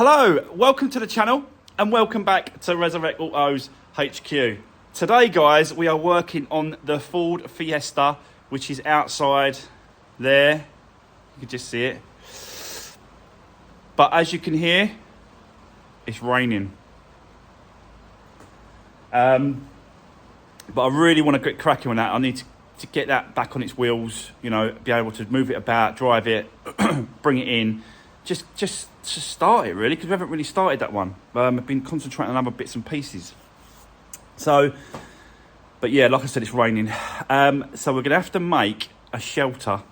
Hello, welcome to the channel and welcome back to Resurwreck Autos HQ. Today guys, we are working on the Ford Fiesta, which is outside there. You can just see it. But as you can hear, it's raining. But I really want to get cracking on that. I need to get that back on its wheels, you know, be able to move it about, drive it, bring it in. Just start it really, because we haven't really started that one. I've been concentrating on other bits and pieces. So, but yeah, like I said, it's raining. So we're gonna have to make a shelter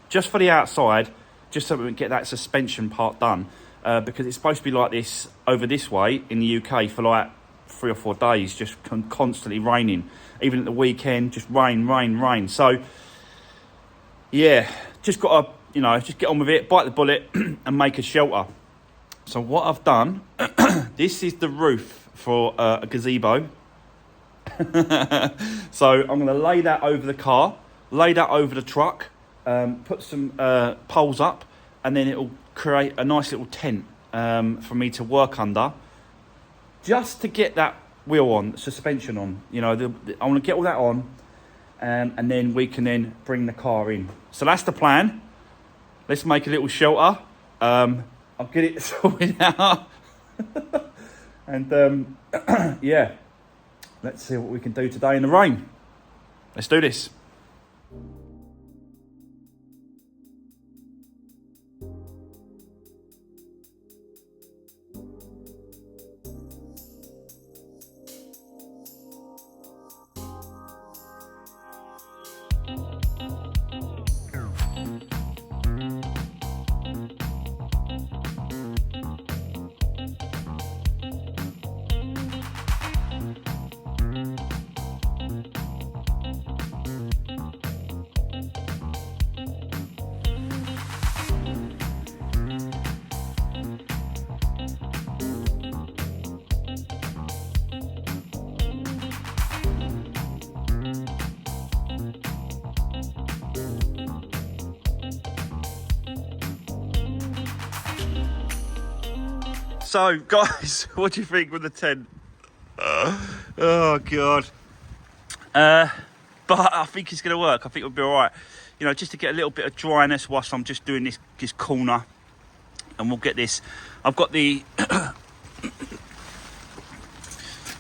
just for the outside, just so we can get that suspension part done. Because it's supposed to be like this over this way in the UK for like 3 or 4 days, just constantly raining. Even at the weekend, just rain. So yeah, just gotta, you know, just get on with it, bite the bullet and make a shelter. So what I've done, this is the roof for a gazebo. So I'm going to lay that over the car, lay that over the truck, put some poles up, and then it'll create a nice little tent for me to work under, just to get that wheel on, suspension on. You know, I want to get all that on, and then we can then bring the car in. So that's the plan. Let's make a little shelter. I'll get it sorted out. And yeah, let's see what we can do today in the rain. Let's do this. So, guys, what do you think with the tent? Oh, God. But I think it's going to work. I think it'll be all right. You know, just to get a little bit of dryness whilst I'm just doing this corner. And we'll get this. I've got the...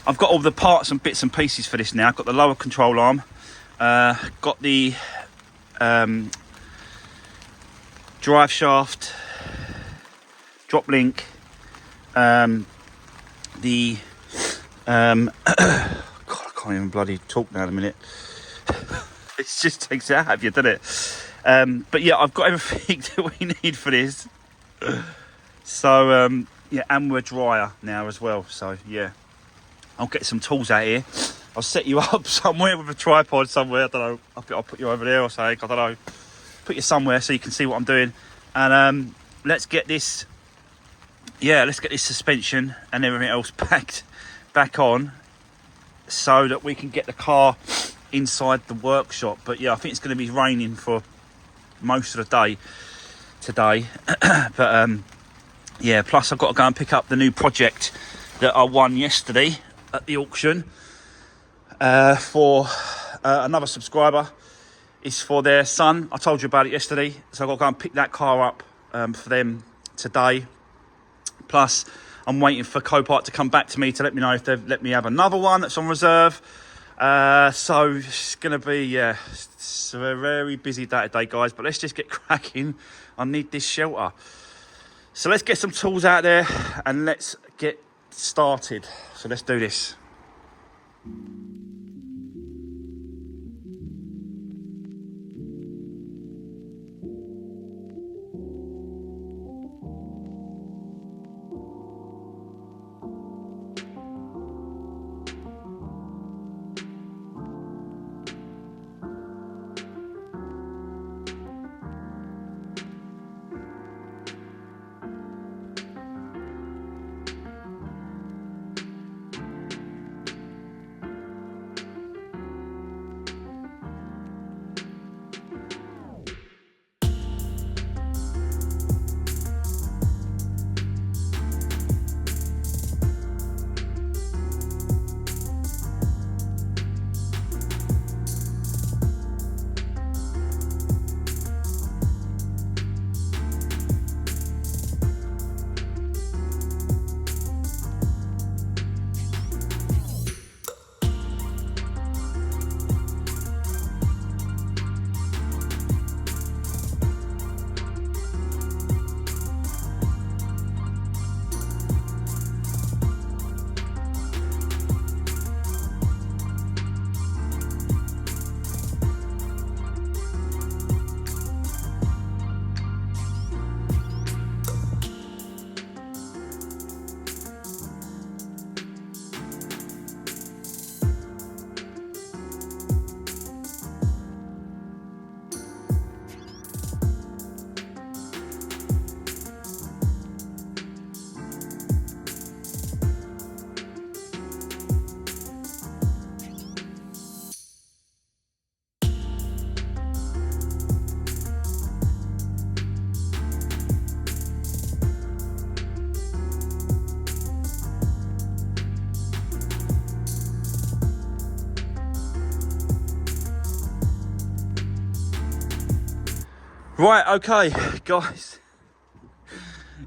I've got all the parts and bits and pieces for this now. I've got the lower control arm. Got the drive shaft. Drop link. God, I can't even bloody talk now in a minute. It just takes it out of you, doesn't it? But yeah, I've got everything that we need for this. So yeah, and we're drier now as well. So yeah, I'll get some tools out here. I'll set you up somewhere with a tripod somewhere. I don't know. I'll put you over there or something. I don't know. Put you somewhere so you can see what I'm doing. And let's get this. Yeah, let's get this suspension and everything else back on, so that we can get the car inside the workshop. But yeah, I think it's going to be raining for most of the day today. But yeah, plus I've got to go and pick up the new project that I won yesterday at the auction for another subscriber. It's for their son. I told you about it yesterday, so I've got to go and pick that car up for them today. Plus, I'm waiting for Copart to come back to me to let me know if they've let me have another one that's on reserve. So it's going to be, yeah, it's a very busy day today, guys. But let's just get cracking. I need this shelter. So let's get some tools out there and let's get started. So let's do this. Right, okay, guys.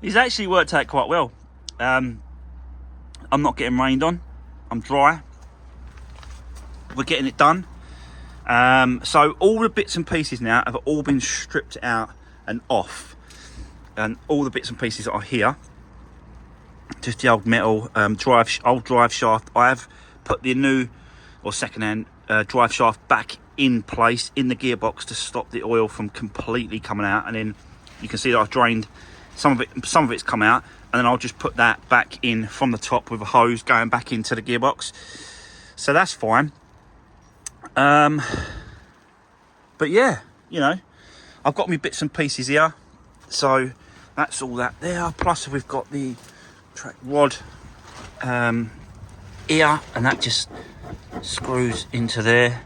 It's actually worked out quite well. I'm not getting rained on. I'm dry. We're getting it done. So all the bits and pieces now have all been stripped out and off. And all the bits and pieces that are here, just the old metal old drive shaft. I have put the new or second-hand drive shaft back in place in the gearbox to stop the oil from completely coming out. And then you can see that I've drained some of it. Some of it's come out, and then I'll just put that back in from the top with a hose going back into the gearbox. So that's fine. But yeah, you know, I've got my bits and pieces here, so that's all that there. Plus we've got the track rod here, and that just screws into there.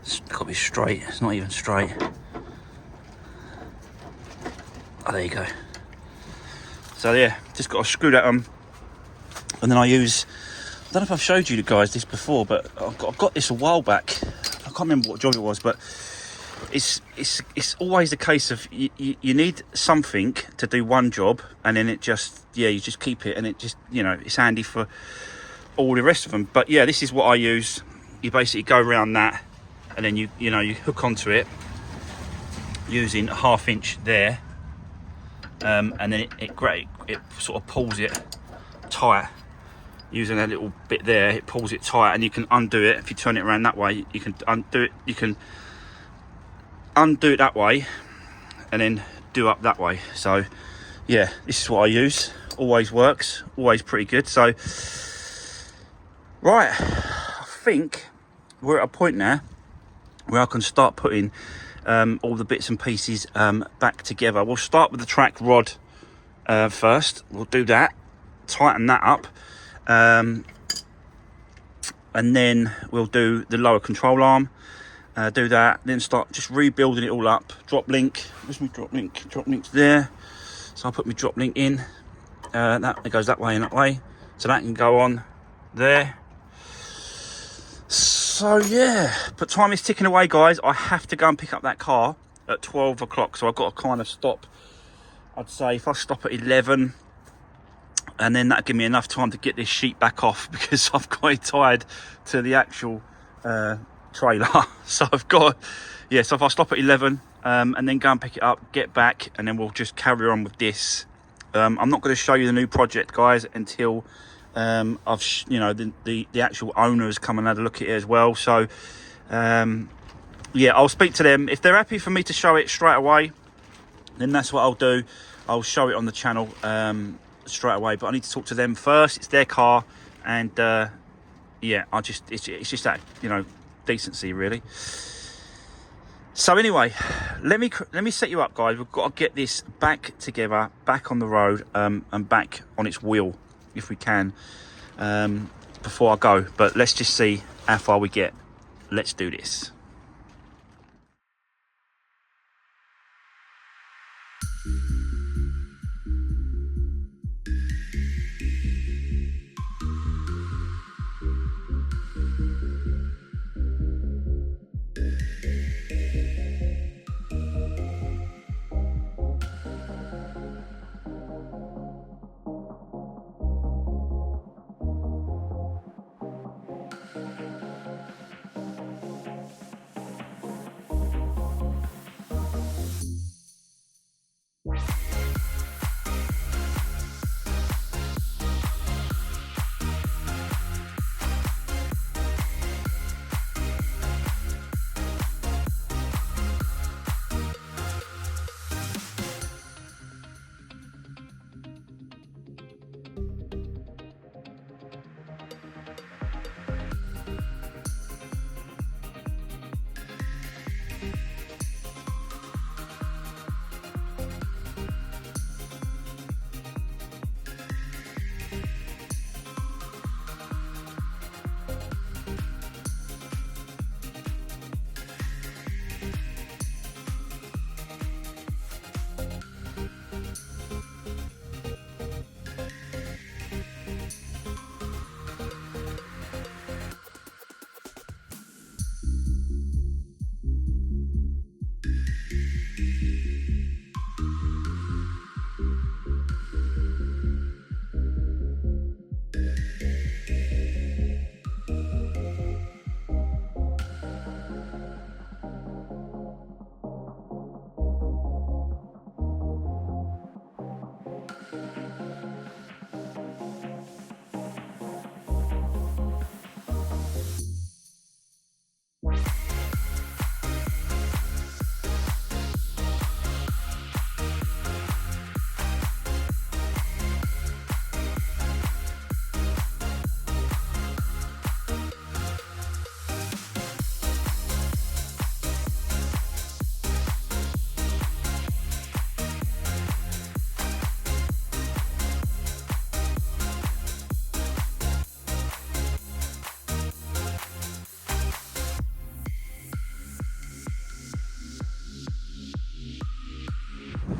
It's got to be straight. It's not even straight. Oh, there you go. So yeah, just got to screw that on, and then I use, I don't know if I've showed you guys this before, but I got this a while back. I can't remember what job it was, but it's always the case of you need something to do one job, and then it just, yeah, you just keep it, and it just, you know, it's handy for all the rest of them. But yeah, this is what I use. You basically go around that, and then you hook onto it using a 1/2 inch there, and then it sort of pulls it tight. Using a little bit there, it pulls it tight, and you can undo it. If you turn it around that way, you can undo it. You can undo it that way, and then do up that way. So yeah, this is what I use. Always works, always pretty good. So right, I think we're at a point now where I can start putting all the bits and pieces back together. We'll start with the track rod first. We'll do that, tighten that up, and then we'll do the lower control arm, do that, then start just rebuilding it all up. Drop link, where's my drop link? Drop link's there, so I'll put my drop link in. That it goes that way and that way, so that can go on there. So yeah, but time is ticking away, guys. I have to go and pick up that car at 12 o'clock, so I've got to kind of stop. I'd say if I stop at 11, and then that'll give me enough time to get this sheet back off, because I've got it tied to the actual trailer. So I've got, yeah, so if I stop at 11 and then go and pick it up, get back, and then we'll just carry on with this. I'm not going to show you the new project, guys, until I've the actual owners come and had a look at it as well. So yeah, I'll speak to them. If they're happy for me to show it straight away, then that's what I'll do. I'll show it on the channel straight away, but I need to talk to them first. It's their car, and yeah, it's just that, you know, decency really. So anyway, let me set you up, guys. We've got to get this back together, back on the road, and back on its wheel if we can, before I go. But let's just see how far we get. Let's do this.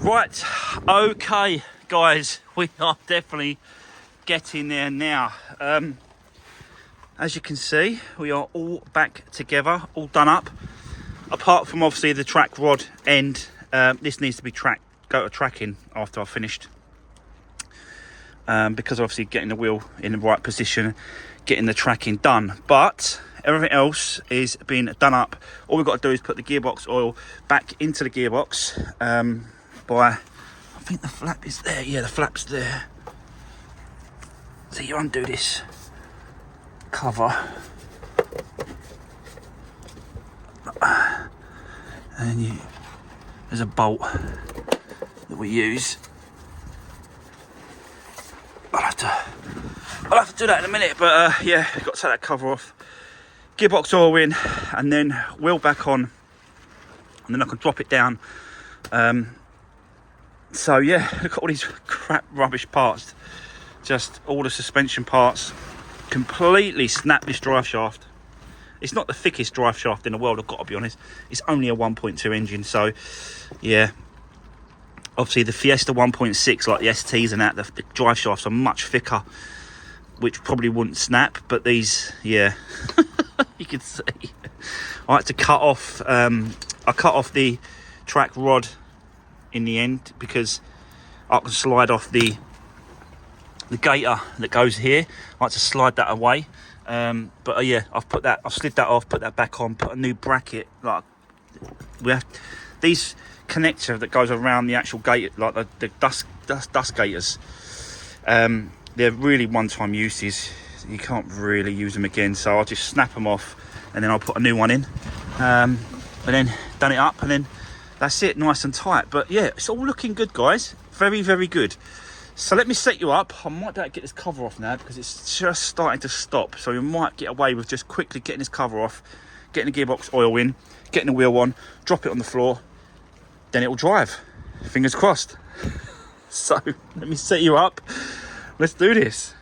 Right, okay guys, we are definitely getting there now. As you can see, we are all back together, all done up, apart from obviously the track rod end. This needs to be go to tracking after I've finished, because obviously getting the wheel in the right position, getting the tracking done, but everything else is being done up. All we've got to do is put the gearbox oil back into the gearbox by, I think the flap is there. Yeah, the flap's there. So you undo this cover, and there's a bolt that we use. I'll have to do that in a minute, but yeah, got to take that cover off, gearbox oil in, and then wheel back on, and then I can drop it down. So yeah, look at all these crap rubbish parts, just all the suspension parts. Completely snapped this drive shaft. It's not the thickest drive shaft in the world, I've got to be honest. It's only a 1.2 engine, so yeah. Obviously the Fiesta 1.6, like the STs and that, the drive shafts are much thicker, which probably wouldn't snap, but these, yeah. You can see I had to cut off, I cut off the track rod in the end, because I can slide off the gator that goes here. I like to slide that away, but yeah, I've slid that off, put that back on, put a new bracket. Like, we have these connector that goes around the actual gate, like the dust gators. They're really one-time uses. You can't really use them again, so I'll just snap them off, and then I'll put a new one in, and then done it up, and then that's it, nice and tight. But yeah, it's all looking good, guys. Very, very good. So let me set you up. I might be able to get this cover off now, because it's just starting to stop. So we might get away with just quickly getting this cover off, getting the gearbox oil in, getting the wheel on, drop it on the floor, then it will drive. Fingers crossed. So let me set you up. Let's do this.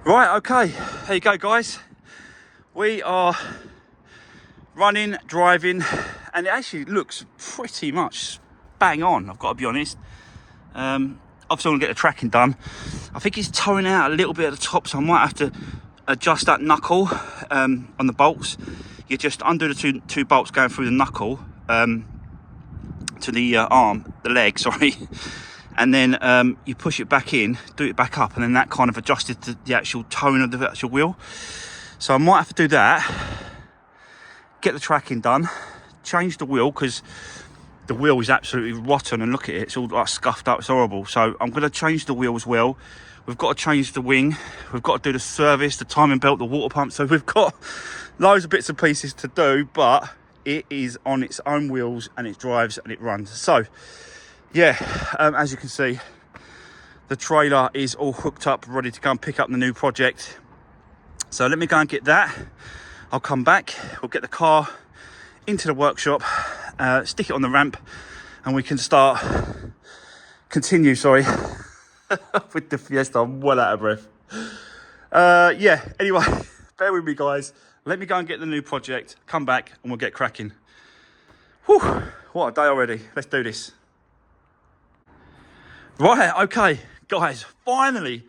Right, okay, there you go, guys. We are running, driving, and it actually looks pretty much bang on, I've got to be honest. Obviously I'm gonna get the tracking done. I think it's towing out a little bit at the top, so I might have to adjust that knuckle on the bolts. You just undo the two bolts going through the knuckle to the arm, the leg, sorry. And then you push it back in, do it back up, and then that kind of adjusted to the actual tone of the actual wheel. So I might have to do that, get the tracking done, change the wheel, because the wheel is absolutely rotten, and look at it, it's all like scuffed up, it's horrible. So I'm going to change the wheel as well. We've got to change the wing, we've got to do the service, the timing belt, the water pump. So we've got loads of bits and pieces to do, but it is on its own wheels, and it drives and it runs. So yeah, as you can see, the trailer is all hooked up, ready to go and pick up the new project. So let me go and get that. I'll come back, we'll get the car into the workshop, stick it on the ramp, and we can continue, with the Fiesta. I'm well out of breath. Yeah, anyway, bear with me, guys. Let me go and get the new project, come back, and we'll get cracking. Whew, what a day already. Let's do this. Right, okay, guys, finally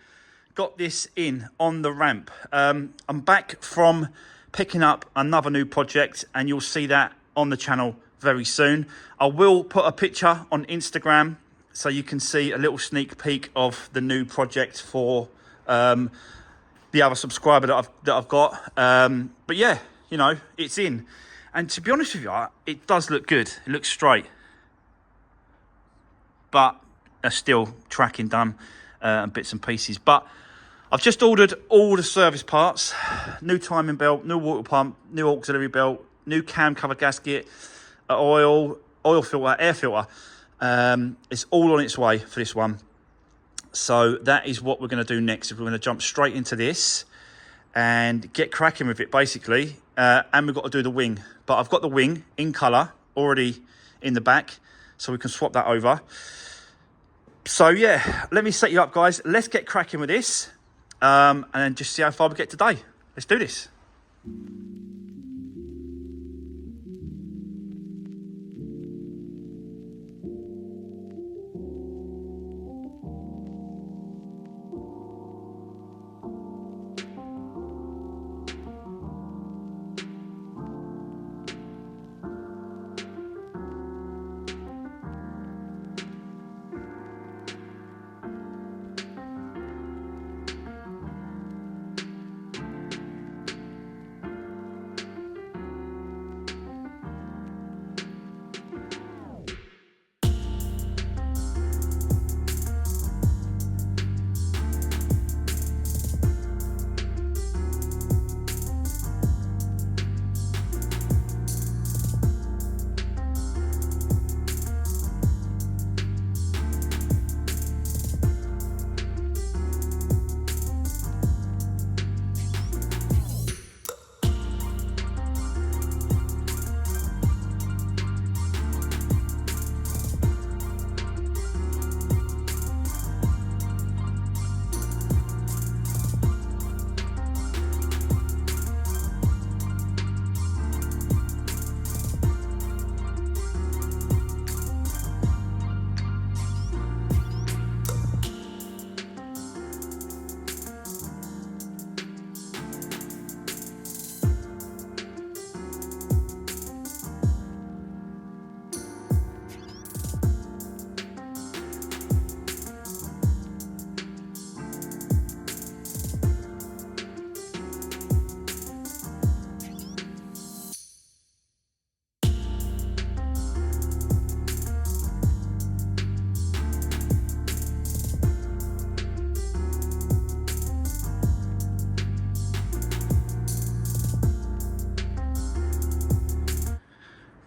got this in on the ramp. I'm back from picking up another new project, and you'll see that on the channel very soon. I will put a picture on Instagram so you can see a little sneak peek of the new project for the other subscriber that I've got. But yeah, you know, it's in. And to be honest with you, it does look good. It looks straight. But there's still tracking done and bits and pieces. But I've just ordered all the service parts. New timing belt, new water pump, new auxiliary belt, new cam cover gasket, oil filter, air filter. It's all on its way for this one. So that is what we're going to do next. We're going to jump straight into this and get cracking with it, basically. And we've got to do the wing. But I've got the wing in colour already in the back, so we can swap that over. So yeah, let me set you up, guys. Let's get cracking with this, and then just see how far we get today. Let's do this.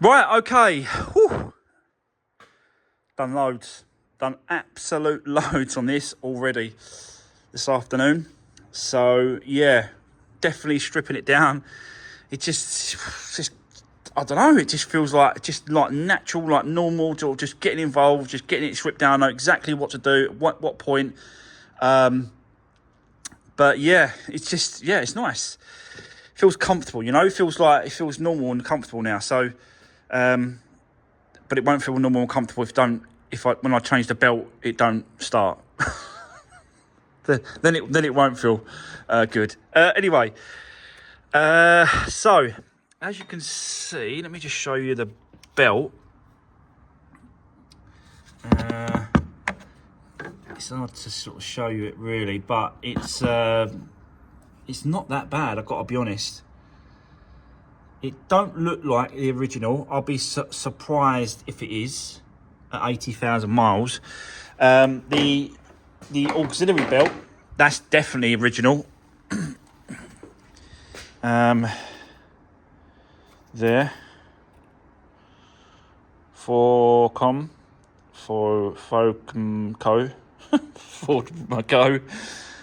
Right, okay. Whew. Done loads. Done absolute loads on this already this afternoon. So, yeah, definitely stripping it down. It just I don't know, it just feels like natural, like normal, just getting involved, just getting it stripped down, know exactly what to do, what point. But yeah, it's just, yeah, it's nice. It feels comfortable, you know, it feels normal and comfortable now. So, but it won't feel normal and comfortable when I change the belt, it don't start. then it won't feel good. Anyway, so as you can see, let me just show you the belt. It's hard to sort of show you it really, but it's not that bad, I've got to be honest. It don't look like the original. I'll be surprised if it is at 80,000 miles. The auxiliary belt, that's definitely original. There. Ford Co.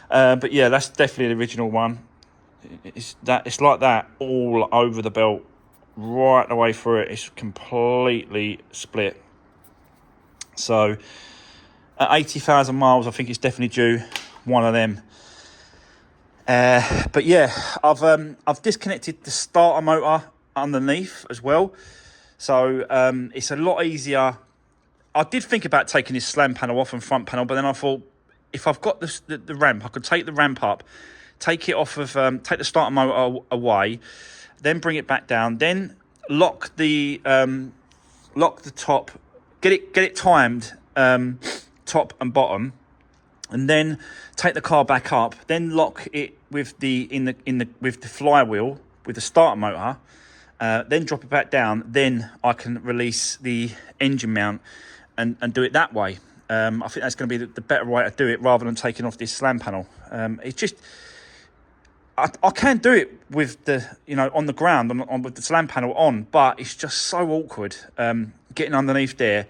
But yeah, that's definitely the original one. It's like that all over the belt, right the way through it. It's completely split. So at 80,000 miles, I think it's definitely due one of them. But yeah, I've disconnected the starter motor underneath as well. So it's a lot easier. I did think about taking this slam panel off and front panel, but then I thought, if I've got the ramp, I could take the ramp up, take it off of, take the starter motor away, then bring it back down, then lock the top, get it timed, top and bottom, and then take the car back up, then lock it with the flywheel with the starter motor, then drop it back down. Then I can release the engine mount and do it that way. I think that's going to be the better way to do it, rather than taking off this slam panel. It's just, I can do it with the, on the ground, on with the slam panel on, but it's just so awkward getting underneath there.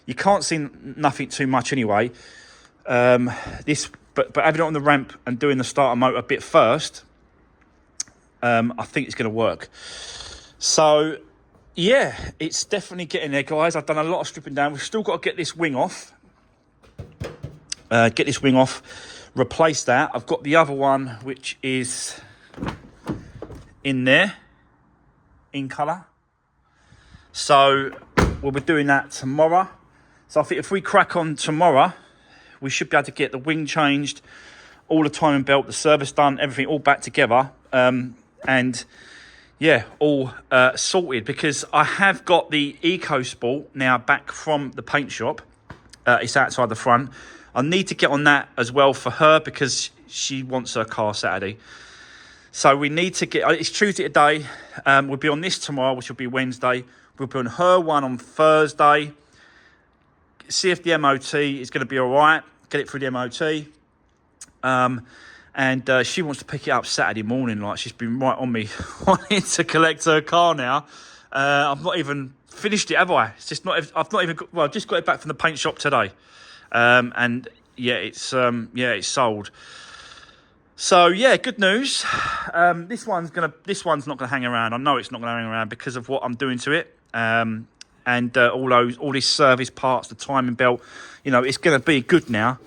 You can't see nothing too much anyway. But having it on the ramp and doing the starter motor bit first, I think it's going to work. So yeah, it's definitely getting there, guys. I've done a lot of stripping down. We've still got to get this wing off. Replace that. I've got the other one, which is in there, in colour. So we'll be doing that tomorrow. So I think if we crack on tomorrow, we should be able to get the wing changed, all the timing belt, the service done, everything all back together. And yeah, all sorted, because I have got the EcoSport now back from the paint shop. It's outside the front. I need to get on that as well for her, because she wants her car Saturday. So we need to get, it's Tuesday today. We'll be on this tomorrow, which will be Wednesday. We'll be on her one on Thursday. See if the MOT is going to be all right. Get it through the MOT. And she wants to pick it up Saturday morning. Like, she's been right on me wanting to collect her car now. I've not even finished it, have I? It's just not. I've not even. Well, I've just got it back from the paint shop today. And yeah, it's sold. So yeah, good news. This one's not gonna hang around. I know it's not gonna hang around because of what I'm doing to it. And all these service parts, the timing belt, it's gonna be good now.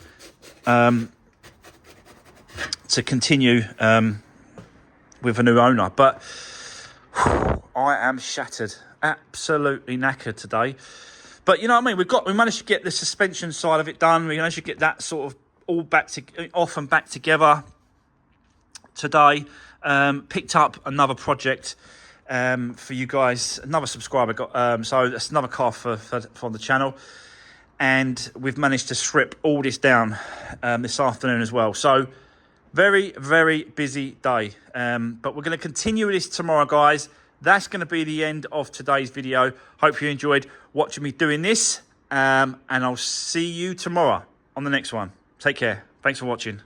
To continue with a new owner, but I am shattered, absolutely knackered today. But you know what I mean, we managed to get the suspension side of it done. We managed to get that sort of all off and back together today. Picked up another project for you guys, another subscriber got, so that's another car for the channel, and we've managed to strip all this down this afternoon as well. So very, very busy day, but we're going to continue this tomorrow, guys. That's going to be the end of today's video. Hope you enjoyed watching me doing this, and I'll see you tomorrow on the next one. Take care. Thanks for watching.